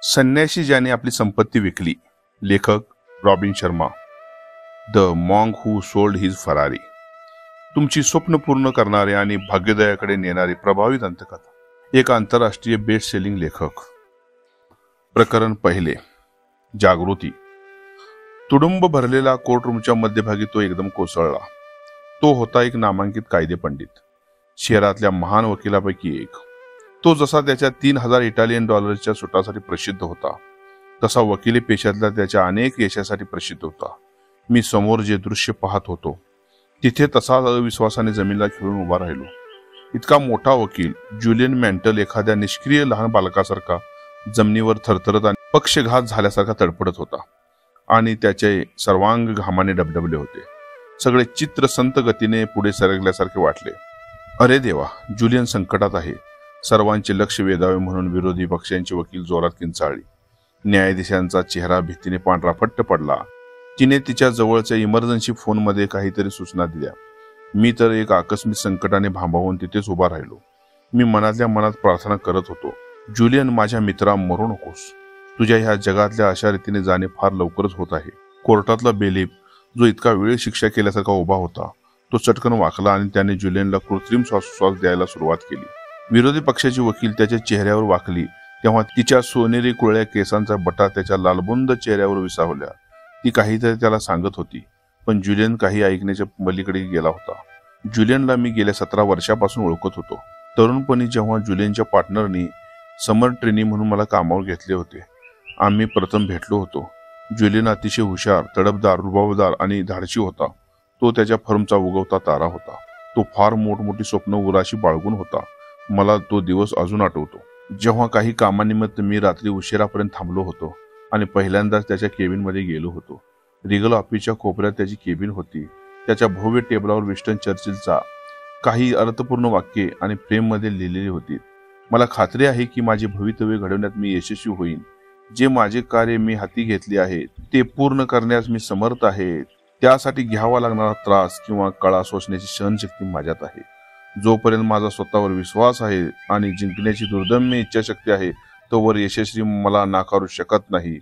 संन्याशी ज्याने आपली संपत्ती विकली. लेखक Robin Sharma. The monk who sold his Ferrari. तुमची स्वप्न पूर्ण करणारे आणि भाग्योदयाकडे नेणारी प्रभावी दंतकथा. एक आंतरराष्ट्रीय बेस्ट सेलिंग लेखक. प्रकरण पहिले. जागृती. तुडुंब भरलेला कोर्टरूमच्या मध्यभागी तो एकदम कोसळला. तो होता एक नामांकित कायदे पंडित, शहरातल्या महान वकिलापैकी एक. तो जसा त्याच्या 3,000 इटालियन डॉलरच्या सुटासाठी प्रसिद्ध होता, तसा वकिली पेशातल्या त्याच्या अनेक यशासाठी प्रसिद्ध होता. मी समोर जे दृश्य पाहत होतो तिथे तसाच अविश्वासाने जमिनीला खिळून उभा राहिलो. इतका मोठा वकील ज्युलियन मॅन्टल एखाद्या निष्क्रिय लहान बालकासारखा जमिनीवर थरथरत आणि पक्षघात झाल्यासारखा तडफडत होता आणि त्याचे सर्वांग घामाने डबडबले होते. सगळे चित्र संत गतीने पुढे सरकल्यासारखे वाटले. अरे देवा, ज्युलियन संकटात आहे. सर्वांचे लक्ष वेधावे म्हणून विरोधी पक्षांचे वकील जोरात किंचाळली. न्यायाधीशांचा चेहरा भीतीने पांढरा फट्ट पडला. तिने तिच्या जवळच्या इमर्जन्सी फोनमध्ये काहीतरी सूचना दिल्या. मी तर एक आकस्मिक संकटाने भांबावून तिथेच उभा राहिलो. मी मनातल्या मनात प्रार्थना करत होतो, ज्युलियन, माझ्या मित्रा, मरू नकोस. तुझ्या ह्या जगातल्या अशा रीतीने जाणे फार लवकरच होत आहे. कोर्टातला बेलीफ, जो इतका वेळ शिक्षा केल्यासारखा उभा होता, तो चटकन वाकला आणि त्याने ज्युलियनला कृत्रिम श्वासोच्छ्वास द्यायला सुरुवात केली. विरोधी पक्षाची वकील त्याच्या चेहऱ्यावर वाकली तेव्हा तिच्या सोनेरी कुळ्या केसांचा बटा त्याच्या लालबुंद चेहऱ्यावर विसावल्या. ती काहीतरी त्याला सांगत होती, पण ज्युलियन काही ऐकण्याच्या पलीकडे गेला होता. ज्युलियनला मी गेल्या 17 वर्षापासून ओळखत होतो. तरुणपणी जेव्हा ज्युलियनच्या पार्टनरनी समर ट्रेनी म्हणून मला कामावर घेतले होते, आम्ही प्रथम भेटलो होतो. ज्युलियन अतिशय हुशार, तडफदार, रुबाबदार आणि धाडसी होता. तो त्याच्या फर्मचा उगवता तारा होता. तो फार मोठमोठी स्वप्न उराशी बाळगून होता. मला तो दिवस अजून आठवतो, जेव्हा काही कामानिमित्त मी रात्री उशिरापर्यंत थांबलो होतो आणि पहिल्यांदाच त्याच्या केबिनमध्ये गेलो होतो. रिगल ऑफिसच्या कोपऱ्यात त्याची केबिन होती. त्याच्या भव्य टेबलावर विस्टन चर्चिलचा काही अर्थपूर्ण वाक्ये आणि फ्रेममध्ये लिहिलेली होती. मला खात्री आहे की माझे भवितव्य घडवण्यात मी यशस्वी होईन. जे माझे कार्य मी हाती घेतले आहे ते पूर्ण करण्यास मी समर्थ आहे. त्यासाठी घ्यावा लागणारा त्रास किंवा कळा सोसण्याची सहनशक्ती माझ्यात आहे. जोपर्यंत माझा स्वतःवर विश्वास आहे आणि जिंकण्याची दुर्दम्य इच्छाशक्ती आहे, तोवर यशस्वी मला नाकारू शकत नाही.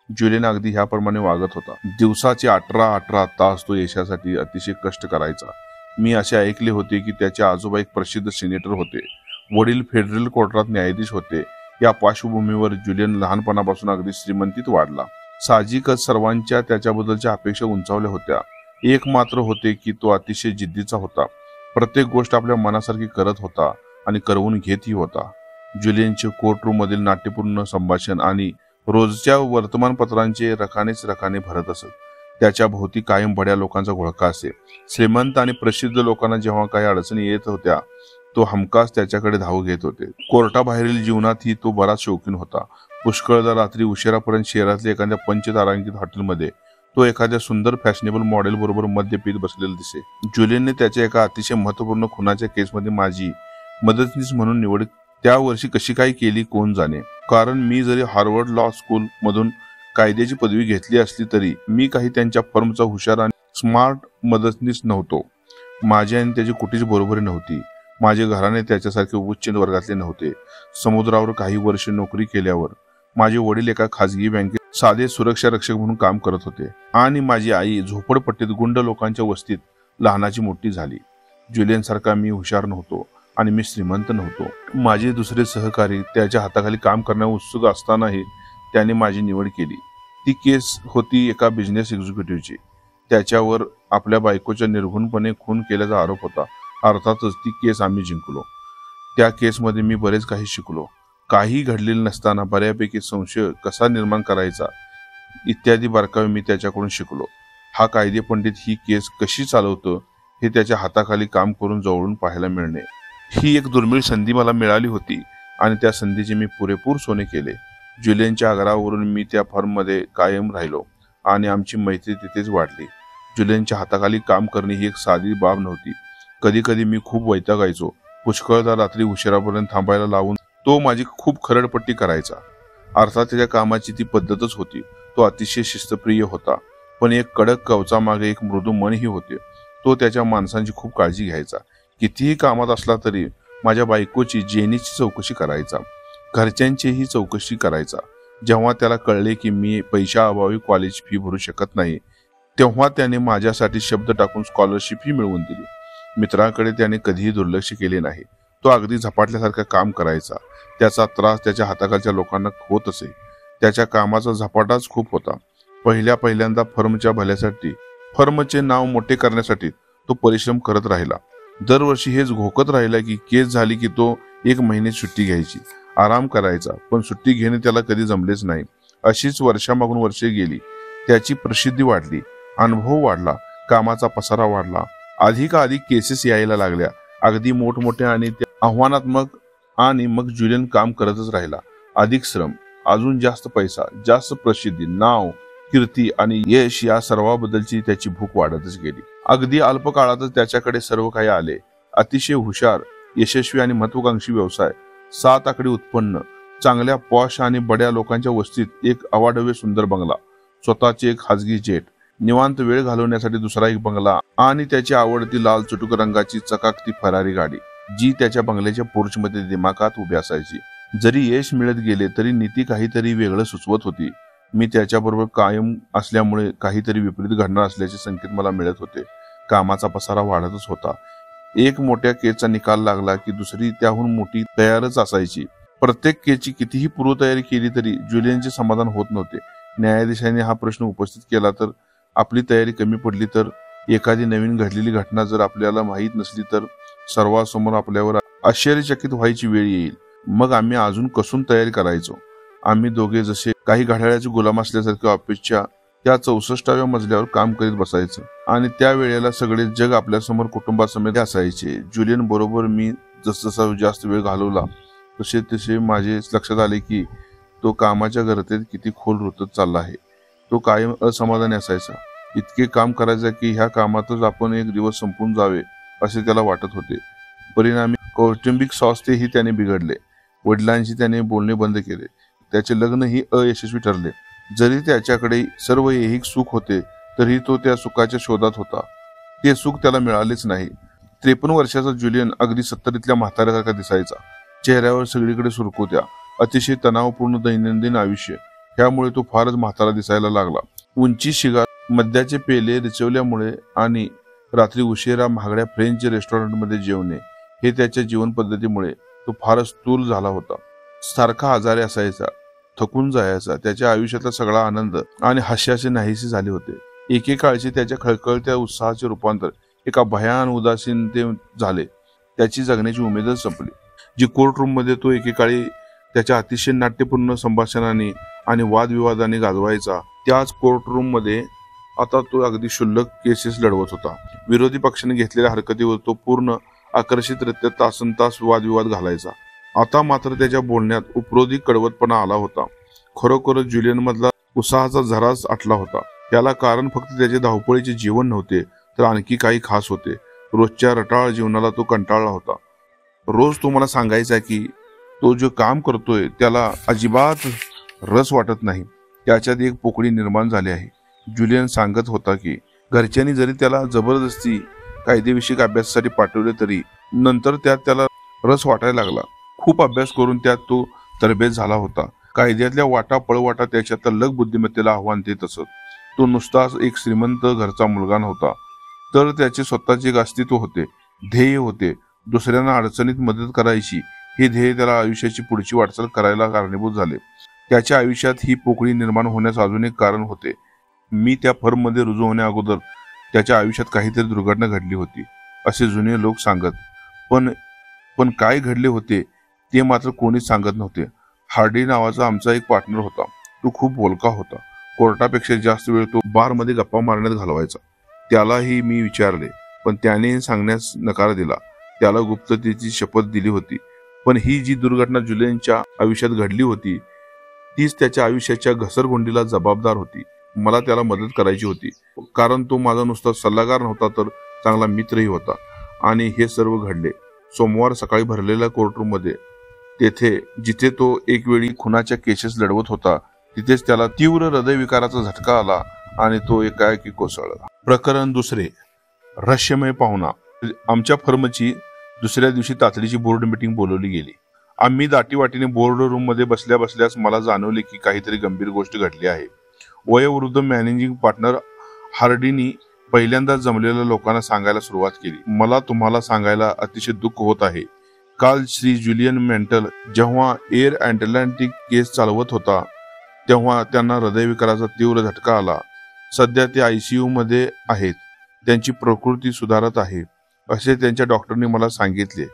ज्युलियन अगदी ह्याप्रमाणे वागत होता. दिवसाचे 18 तास तो यशासाठी अतिशय कष्ट करायचा. मी असे ऐकले होते की त्याचे आजोबा एक प्रसिद्ध सिनेटर होते. वडील फेडरल कोर्टात न्यायाधीश होते. या पार्श्वभूमीवर ज्युलियन लहानपणापासून अगदी श्रीमंतीत वाढला. साहजिकच सर्वांच्या त्याच्याबद्दलच्या अपेक्षा उंचावल्या होत्या. एक मात्र होते की तो अतिशय जिद्दीचा होता. प्रत्येक गोष्ट आपल्या मनासारखी करत होता आणि करवून घेतही होता. ज्युलियनचे कोर्टरूम मधील नाट्यपूर्ण संभाषण आणि रोजच्या वर्तमानपत्रांचे रकाने भरत असत. त्याच्या भोवती कायम बड्या लोकांचा घोळका असे. श्रीमंत आणि प्रसिद्ध लोकांना जेव्हा काही अडचणी येत होत्या, तो हमखास त्याच्याकडे धाव घेत होते. कोर्टाबाहेरील जीवनातही तो बराच शौकीन होता. पुष्कळदा रात्री उशिरापर्यंत शहरातल्या एखाद्या पंचतारांकित हॉटेलमध्ये तो एखाद्या सुंदर फॅशनेबल मॉडेल बरोबर मद्य पीत बसलेला दिसे. ज्युलियनने त्याच्या एका अतिशय महत्वपूर्ण खुनाच्या केसमध्ये माझी मदतनीस म्हणून निवड त्या वर्षी कशी काय केली कोण जाणे. कारण मी जरी हार्वर्ड लॉ स्कूल मधून कायद्याची पदवी घेतली असली तरी मी काही त्यांच्या फर्मचा हुशार आणि स्मार्ट मदतनीस नव्हतो. माझी आणि त्याची कुठेच बरोबरी नव्हती. माझे घराणे त्याच्यासारखे उच्च वर्गातले नव्हते. समुद्रावर काही वर्ष नोकरी केल्यावर माझे वडील एका खाजगी बँकेत साधे सुरक्षा रक्षक म्हणून काम करत होते आणि माझी आई झोपडपट्टीत गुंड लोकांच्या वस्तीत लहानाची मोठी झाली. ज्युलियन सारखा मी हुशार नव्हतो आणि मी श्रीमंत नव्हतो. माझे दुसरे सहकारी त्याच्या हाताखाली काम करण्यास उत्सुक असतानाही त्याने माझी निवड केली. ती केस होती एका बिझनेस एक्झिक्युटिव्हची. त्याच्यावर आपल्या बायकोच्या निर्घुणपणे खून केल्याचा आरोप होता. अर्थातच ती केस आम्ही जिंकलो. त्या केसमध्ये मी बरेच काही शिकलो. काही घडलेले नसताना बऱ्यापैकी संशय कसा निर्माण करायचा इत्यादी बारकावे मी त्याच्याकडून शिकलो. हा कायदे पंडित ही केस कशी चालवतो हे त्याच्या हाताखाली काम करून जवळून पाहायला मिळणे, ही एक दुर्मिळ संधी मला मिळाली होती आणि त्या संधीचे मी पुरेपूर सोने केले. ज्युलियनच्या आग्रहावरून मी त्या फर्ममध्ये कायम राहिलो आणि आमची मैत्री तिथेच वाढली. ज्युलियनच्या हाताखाली काम करणे ही एक साधी बाब नव्हती. कधी कधी मी खूप वैतागायचो. पुष्कळदा रात्री उशिरापर्यंत थांबायला लावून तो माझी खूप खरडपट्टी करायचा. अर्थात त्याच्या कामाची ती पद्धतच होती. तो अतिशय शिस्तप्रिय होता, पण एक कडक कवचामागे एक मृदू मनही होते. तो त्याच्या माणसांची खूप काळजी घ्यायचा. कितीही कामात असला तरी माझ्या बायकोची जेनीची चौकशी करायचा, घरच्यांचीही चौकशी करायचा. जेव्हा त्याला कळले की मी पैशाअभावी कॉलेज फी भरू शकत नाही, तेव्हा त्याने माझ्यासाठी शब्द टाकून स्कॉलरशिप ही मिळवून दिली. मित्रांकडे त्याने कधीही दुर्लक्ष केले नाही. तो अगदी झपाटल्यासारखं काम करायचा. त्याचा त्रास त्याच्या हाताखालच्या लोकांना होत असे. त्याच्या कामाचा झपाटाच खूप होता. पहिल्यांदा फर्मच्या भल्यासाठी, फर्मचे नाव मोठे करण्यासाठी तो परिश्रम करत राहिला. दरवर्षी हेच घोकत राहिला की केस झाली की तो 1 महिने सुट्टी घ्यायची, आराम करायचा. पण सुट्टी घेणे त्याला कधी जमलेच नाही. अशीच वर्षामागून वर्षे गेली. त्याची प्रसिद्धी वाढली, अनुभव वाढला, कामाचा पसारा वाढला. अधिकाधिक केसेस यायला लागल्या, अगदी मोठमोठ्या आणि आव्हानात्मक. आणि मग जुलियन काम करतच राहिला. अधिक श्रम, अजून जास्त पैसा, जास्त प्रसिद्धी, नाव, कीर्ती आणि यश या सर्वाबद्दलची त्याची भूक वाढतच गेली. अगदी अल्प काळातच त्याच्याकडे सर्व काही आले. अतिशय हुशार, यशस्वी आणि महत्वाकांक्षी व्यवसाय, 7 आकडी उत्पन्न, चांगल्या पॉश आणि बड्या लोकांच्या वस्तीत एक अवाढव्य सुंदर बंगला, स्वतःचे एक खाजगी जेट, निवांत वेळ घालवण्यासाठी दुसरा एक बंगला आणि त्याची आवडती लाल चुटुक रंगाची चकाकती फरारी गाडी, जी त्याच्या बंगल्याच्या पोर्चमध्ये दिमाखात उभी असायची. जरी यश मिळत गेले तरी नीती काहीतरी वेगळं सुचवत होती. मी त्याच्याबरोबर कायम असल्यामुळे काहीतरी विपरीत घडणार असल्याचे संकेत मला मिळत होते. कामाचा पसारा वाढतच होता. एक मोठ्या केसचा निकाल लागला की दुसरी त्याहून मोठी तयारच असायची. प्रत्येक केसची कितीही पूर्वतयारी केली तरी जुलियनचे समाधान होत नव्हते. न्यायाधीशाने हा प्रश्न उपस्थित केला तर, आपली तयारी कमी पडली तर, एखादी नवीन घडलेली घटना जर आपल्याला माहीत नसली तर, सर्वांसमोर आपल्यावर आश्चर्यचकित व्हायची वेळ येईल. मग आम्ही अजून कसून तयारी करायचो. आम्ही दोघे जसे काही घड्याळाचे गुलाम असल्यासारखे ऑफिसच्या त्या 64व्या मजल्यावर काम करीत बसायचं आणि त्या वेळेला सगळे जग आपल्यासमोर कुटुंबासमेत असायचे. जुलियन बरोबर मी जसजसा जास्त वेळ घालवला तसे तसे माझे लक्षात आले की तो कामाच्या गर्तेत किती खोल रुतत चालला आहे. तो कायम असमाधानी असायचा. इतके काम करायचा की ह्या कामातच आपण एक दिवस संपून जावे असे त्याला वाटत होते. परिणामी कौटुंबिक स्वास्थ्यही त्याने बिघडले. वडिलांशी त्याने बोलणे बंद केले. त्याचे लग्नही अयशस्वी ठरले. जरी त्याच्याकडे सर्व ऐहिक सुख होते तरी तो त्या सुखाच्या शोधात होता. ते सुख त्याला मिळालेच नाही. 53 वर्षाचा जुलियन अगदी 70तल्या म्हाताऱ्यासारखा दिसायचा. चेहऱ्यावर सगळीकडे सुरकुत्या, अतिशय तणावपूर्ण दैनंदिन आयुष्य. ह्यामुळे तो फारच म्हातारा दिसायला लागला. उंची शिगार, मद्याचे पेले रिचवल्यामुळे आणि रात्री उशिरा महागड्या फ्रेंच रेस्टॉरंटमध्ये जेवणे हे त्याच्या जीवन पद्धतीमुळे तो फारच स्थूल झाला होता. सारखा आजारी असायचा, थकून जायचा. त्याच्या आयुष्यातला सगळा आनंद आणि हास्याचे नाहीसे झाले होते. एकेकाळचे त्याच्या खळखळत्या उत्साहाचे रूपांतर एका भयान उदासीनते झाले. त्याची जगण्याची उमेदच संपली. जी कोर्टरूम मध्ये तो एकेकाळी त्याच्या अतिशय नाट्यपूर्ण संभाषणाने आणि वादविवादाने गाजवायचा, त्याच कोर्टरूम मध्ये आता तो अगदी क्षुल्लक केसेस लढवत होता. विरोधी पक्षाने घेतलेल्या हरकतीवर तो पूर्ण आकर्षितरित्या तासनतास वादविवाद घालायचा. आता मात्र त्याच्या बोलण्यात उपरोधिक कडवटपणा आला होता. खरोखरच जुलियन मधला उत्साहाचा झराच आटला होता. त्याला कारण फक्त त्याचे धावपळीचे जीवन नव्हते तर आणखी काही खास होते. रोजच्या रटाळ जीवनाला तो कंटाळला होता. रोज तो मला सांगायचा की तो जो काम करतोय त्याला अजिबात रस वाटत नाही. त्याच्यात एक पोकळी निर्माण झाली आहे. जुलियन सांगत होता की घरच्यांनी जरी त्याला जबरदस्ती कायदेविषयक अभ्यासासाठी पाठवले तरी नंतर त्यात त्याला रस वाटायला लागला. खूप अभ्यास करून त्यात तो तरबेज झाला होता. कायद्यातल्या वाटा पळवाटा त्याच्या तल्लख बुद्धिमत्तेला आव्हान देत असत. तो नुसताच एक श्रीमंत घरचा मुलगा नव्हता, तर त्याचे स्वतःचे एक अस्तित्व होते, ध्येय होते. दुसऱ्यांना अडचणीत मदत करायची हे ध्येय त्याला आयुष्याची पुढची वाटचाल करायला कारणीभूत झाले. त्याच्या आयुष्यात ही पोकळी निर्माण होण्यास अजून एक कारण होते. मी त्या फर्ममध्ये रुजू होण्या अगोदर त्याच्या आयुष्यात काहीतरी दुर्घटना घडली होती असे जुने लोक सांगत. पण काय घडले होते ते मात्र कोणीच सांगत नव्हते. हार्डी नावाचा आमचा एक पार्टनर होता. तो खूप बोलका होता. कोर्टापेक्षा जास्त वेळ तो बारमध्ये गप्पा मारण्यात घालवायचा. त्यालाही मी विचारले पण त्याने सांगण्यास नकार दिला. त्याला गुप्ततेची शपथ दिली होती. पण ही जी दुर्घटना जुलियनच्या आयुष्यात घडली होती तीच त्याच्या आयुष्याच्या घसरगुंडीला जबाबदार होती. मला त्याला मदत करायची होती कारण तो माझा नुसता सल्लागार नव्हता तर चांगला मित्रही होता. आणि हे सर्व घडले सोमवार सकाळी भरलेल्या कोर्टरूम मध्ये. तेथे जिथे तो एक वेळी खुनाच्या केसेस लढवत होता तिथेच त्याला तीव्र हृदयविकाराचा झटका आला आणि तो एकाएकी कोसळला. प्रकरण दुसरे, रहस्यमय पाहुणा. आमच्या फर्मची दुसऱ्या दिवशी तातडीची बोर्ड मीटिंग बोलवली गेली. आम्ही दाटीवाटीने बोर्ड रूम मध्ये बसल्या बसल्याच मला जाणवले की काहीतरी गंभीर गोष्ट घडली आहे. वयोवृद्ध मॅनेजिंग पार्टनर हार्डीनी पहिल्यांदा जमलेल्या लोकांना सांगायला सुरुवात केली. मला तुम्हाला सांगायला अतिशय दुःख होत आहे. काल श्री जुलियन मेंटल जेव्हा एअर अटलांटिक केस चालवत होता तेव्हा त्यांना हृदयविकाराचा तीव्र झटका आला. सध्या ते ICU मध्ये आहेत. त्यांची प्रकृती सुधारत आहे असे त्यांच्या डॉक्टरने मला सांगितले.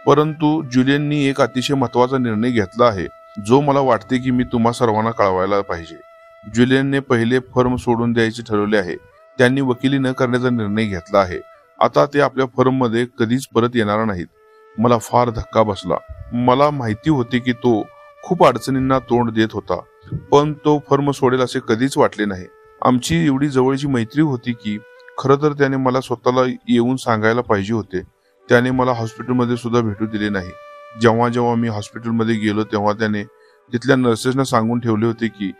परंतु जुलियननी एक अतिशय महत्वाचा निर्णय घेतला आहे जो मला वाटते की मी तुम्हा सर्वांना कळवायला पाहिजे. जुलियनने पहिले फर्म सोडून द्यायचे ठरवले आहे. त्यांनी वकिली न करण्याचा निर्णय घेतला आहे. आता ते आपल्या फर्म मध्ये कधीच परत येणार नाहीत. मला फार धक्का बसला. मला माहिती होती की तो खूप अडचणींना तोंड देत होता, पण तो फर्म सोडेल असे कधीच वाटले नाही. आमची एवढी जवळची मैत्री होती की खरं तर त्याने मला स्वतःला येऊन सांगायला पाहिजे होते. त्याने मला हॉस्पिटलमध्ये सुद्धा भेटू दिले नाही. जेव्हा जेव्हा मी हॉस्पिटलमध्ये गेलो तेव्हा त्याने तिथल्या नर्सेसना सांगून ठेवले होते की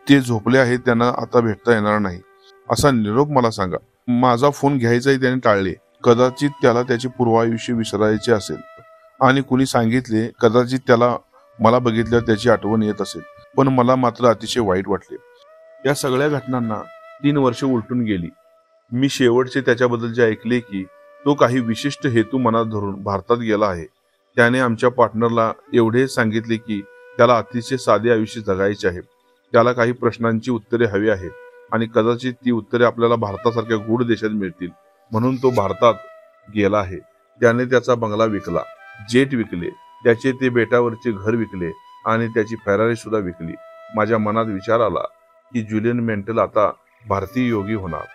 ते झोपले आहेत, त्यांना आता भेटता येणार नाही असा निरोप मला सांगा. माझा फोन घ्यायचाही त्याने टाळले. कदाचित त्याला त्याचे पूर्वायुष्य विसरायचे असेल आणि कुणी सांगितले कदाचित त्याला मला बघितल्यावर त्याची आठवण येत असेल. पण मला मात्र अतिशय वाईट वाटले. या सगळ्या घटनांना 3 वर्षे उलटून गेली. मी शेवटचे त्याच्याबद्दल ऐकले की तो काही विशिष्ट हेतू मनात धरून भारतात गेला आहे. त्याने आमच्या पार्टनरला एवढे सांगितले की त्याला अतिशय साधे आयुष्य जगायचे आहे. त्याला काही प्रश्नांची उत्तरे हवी आहेत आणि कदाचित ती उत्तरे आपल्याला भारतासारख्या गूढ देशात मिळतील म्हणून तो भारतात गेला आहे. त्याने त्याचा बंगला विकला, जेट विकले, त्याचे ते बेटावरचे घर विकले आणि त्याची फेरारी सुद्धा विकली. माझ्या मनात विचार आला की जुलियन मेंटल आता भारतीय योगी होणार.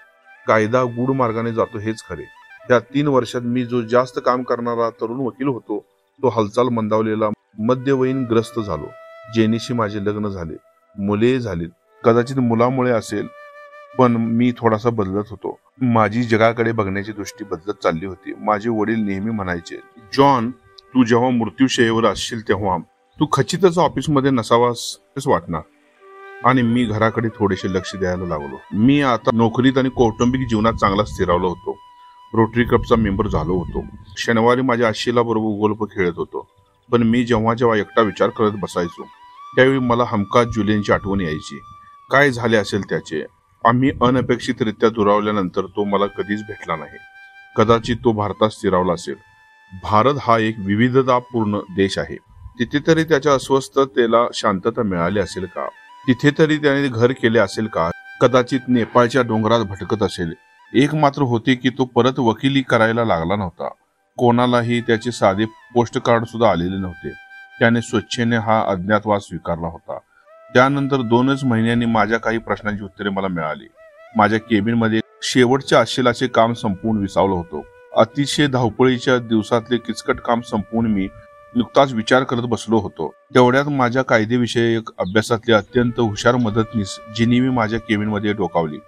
कायदा गूढ मार्गाने जातो हेच खरे. त्या 3 वर्षात मी जो जास्त काम करणारा तरुण वकील होतो तो हालचाल मंदावलेला मध्यवयीन ग्रस्त झालो. जेनीशी माझे लग्न झाले, मुले झालीत. कदाचित मुलामुळे असेल पण मी थोडासा बदलत होतो. माझी जगाकडे बघण्याची दृष्टी बदलत चालली होती. माझे वडील नेहमी म्हणायचे, जॉन, तू जेव्हा मृत्यूशय्येवर असशील तेव्हा तू खचितच ऑफिसमध्ये नसावास वाटणार. आणि मी घराकडे थोडेसे लक्ष द्यायला लागलो. मी आता नोकरीत आणि कौटुंबिक जीवनात चांगला स्थिरावलो होतो. रोटरी क्लबचा मेंबर झालो होतो. शनिवारी माझ्या आशीला बरोबर गोल्फ खेळत होतो. पण मी जेव्हा जेव्हा एकटा विचार करत बसायचो त्यावेळी मला हमखास जुलियनची आठवण यायची. काय झाले असेल त्याचे. आम्ही अनपेक्षितरित्या दुरावल्यानंतर तो मला कधीच भेटला नाही. कदाचित तो भारतात स्थिरावला असेल. भारत हा एक विविधतापूर्ण देश आहे. तिथे तरी त्याच्या अस्वस्थतेला शांतता मिळाली असेल का? तिथे तरी त्याने घर केले असेल का? कदाचित नेपाळच्या डोंगरात भटकत असेल. एक मात्र होते की तो परत वकिली करायला लागला नव्हता. कोणालाही त्याचे साधे पोस्ट कार्ड सुद्धा आलेले नव्हते. त्याने स्वच्छेने हा अज्ञातवास स्वीकारला होता. त्यानंतर 2च महिन्यांनी माझ्या काही प्रश्नांची उत्तरे मला मिळाली. माझ्या केबिनमध्ये शेवटच्या आशेलाचे काम संपवून विसावलं होतो. अतिशय धावपळीच्या दिवसातले किचकट काम संपवून मी नुकताच विचार करत बसलो होतो. तेवढ्यात माझ्या कायदेविषयक अभ्यासातले अत्यंत हुशार मदतनीस जिनीवी माझ्या केबिनमध्ये डोकावली.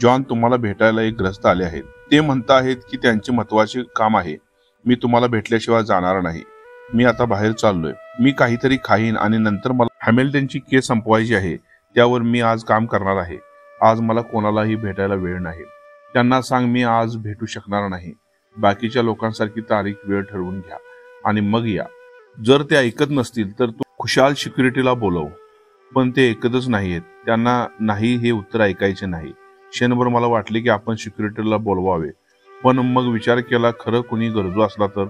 जॉन, तुम्हाला भेटायला एक ग्रस्त आले आहेत. ते म्हणत आहेत की त्यांचे महत्वाचे काम आहे. मी तुम्हाला भेटल्याशिवाय जाणार नाही. मी आता बाहेर चाललोय. मी काहीतरी खाईन आणि नंतर मला हॅमिल्टनची केस संपवायची आहे. त्यावर मी आज काम करणार आहे. आज मला कोणालाही भेटायला वेळ नाही. त्यांना सांग मी आज भेटू शकणार नाही. बाकीच्या लोकांसारखी तारीख वेळ ठरवून घ्या आणि मग या. जर ते ऐकत नसतील तर तू खुशाल सिक्युरिटीला बोलव. पण ते ऐकतच नाहीयेत. त्यांना नाही हे उत्तर ऐकायचे नाही. क्षणभर मला वाटले की आपण सिक्युरिटीला बोलवावे, पण मग विचार केला खरं कुणी गरजू असला तर,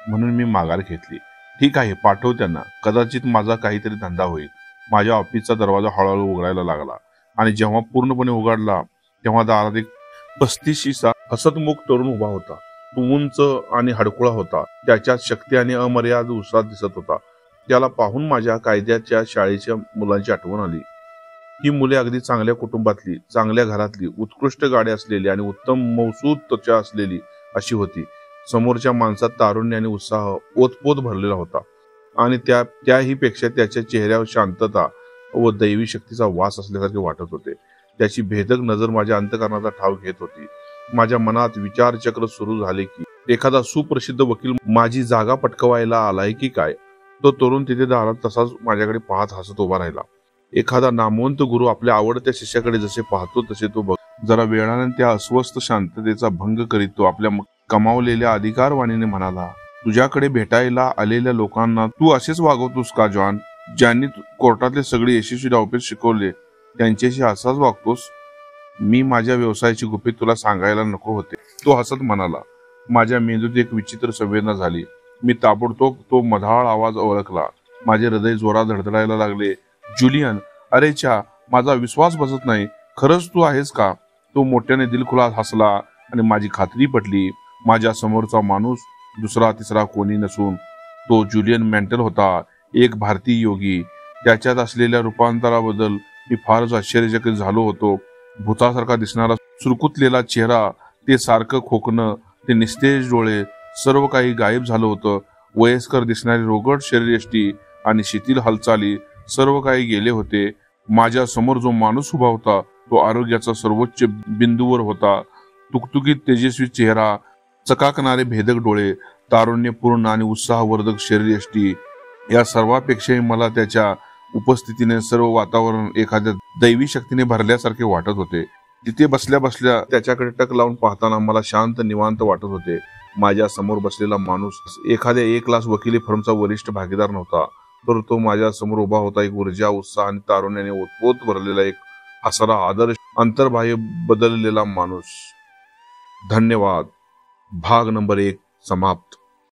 म्हणून मी माघार घेतली. ठीक आहे, पाठव त्यांना. कदाचित माझा काहीतरी धंदा होईल. माझ्या ऑफिसचा दरवाजा हळूहळू उघडायला लागला आणि जेव्हा पूर्णपणे उघडला तेव्हा दारात एक 35शीचा हसतमुख तरुण उभा होता. तो उंच आणि हडकुळा होता. त्याच्यात शक्ती आणि अमर्याद उत्साह दिसत होता. त्याला पाहून माझ्या कायद्याच्या शाळेच्या मुलांची आठवण आली. ही मुले अगदी चांगल्या कुटुंबातली, चांगल्या घरातली, उत्कृष्ट गाडी असलेली आणि उत्तम मौसूद त्वचा असलेली अशी होती. समोरच्या माणसात तारुण्य आणि उत्साह ओतपोत भरलेला होता आणि त्याही पेक्षा त्याच्या चेहऱ्यावर शांतता व दैवी शक्तीचा वास असल्यासारखे वाटत होते. त्याची भेदक नजर माझ्या अंतःकरणाचा ठाव घेत होती. माझ्या मनात विचारचक्र सुरू झाले की एखादा सुप्रसिद्ध वकील माझी जागा पटकवायला आलाय की काय. तो तरुण तिथे दारात तसाच माझ्याकडे पाहत हसत उभा राहिला. एखादा नामवंत गुरु आपल्या आवडत्या शिष्याकडे जसे पाहतो तसे तो बघ. जरा वेळाने त्या अस्वस्थ शांततेचा भंग करीत तो आपल्या कमावलेल्या अधिकारवाणीने म्हणाला, तुझ्याकडे भेटायला आलेल्या लोकांना तू असेच वागवतोस का जॉन? ज्यांनी कोर्टातले सगळे यशस्वी डावपेच शिकवले त्यांच्याशी असाच वागतोस? मी माझ्या व्यवसायाची गुपित तुला सांगायला नको होते, तो हसत म्हणाला. माझ्या मेंदूत एक विचित्र संवेदना झाली. मी ताबडतोब तो मधाळ आवाज ओळखला. माझे हृदय जोरात धडधडायला लागले. जुलियन, अरे च्या, माझा विश्वास बसत नाही. खरंच तू आहेस का? तो मोठ्याने दिलखुलास हसला आणि माझी खात्री पटली. माझ्या समोरचा माणूस दुसरा तिसरा कोणी नसून तो जुलियन मॅन्टेल होता, एक भारतीय योगी. त्याच्यात असलेल्या रूपांतराबद्दल मी फारच आश्चर्यचकित झालो होतो. भूतासारखा दिसणारा सुरकुतलेला चेहरा, ते सारखं खोकणं, ते निस्तेज डोळे, सर्व काही गायब झालं होतं. वयस्कर दिसणारी रोगट शरीरयष्टी आणि शिथिल हालचाली, सर्व काही गेले होते. माझ्या समोर जो माणूस उभा होता तो आरोग्याचा सर्वोच्च बिंदूवर होता. तुकतुकीत तेजस्वी चेहरा, चकाकणारे भेदक डोळे, तारुण्यपूर्ण आणि उत्साहवर्धक शरीरयष्टी, या सर्वापेक्षाही मला त्याच्या उपस्थितीने सर्व वातावरण एखाद्या दैवी शक्तीने भरल्यासारखे वाटत होते. तिथे बसल्या बसल्या त्याच्याकडे टक लावून पाहताना मला शांत निवांत वाटत होते. माझ्या समोर बसलेला माणूस एखाद्या एक क्लास वकिली फर्मचा वरिष्ठ भागीदार नव्हता, तर तो माझ्या समोर उभा होता एक ऊर्जा, उत्साह आणि तारुण्याने ओतपोत भरलेला, एक हसरा, आदर्श, अंतर्बाह्य बदललेला माणूस. धन्यवाद. भाग नंबर 1 समाप्त.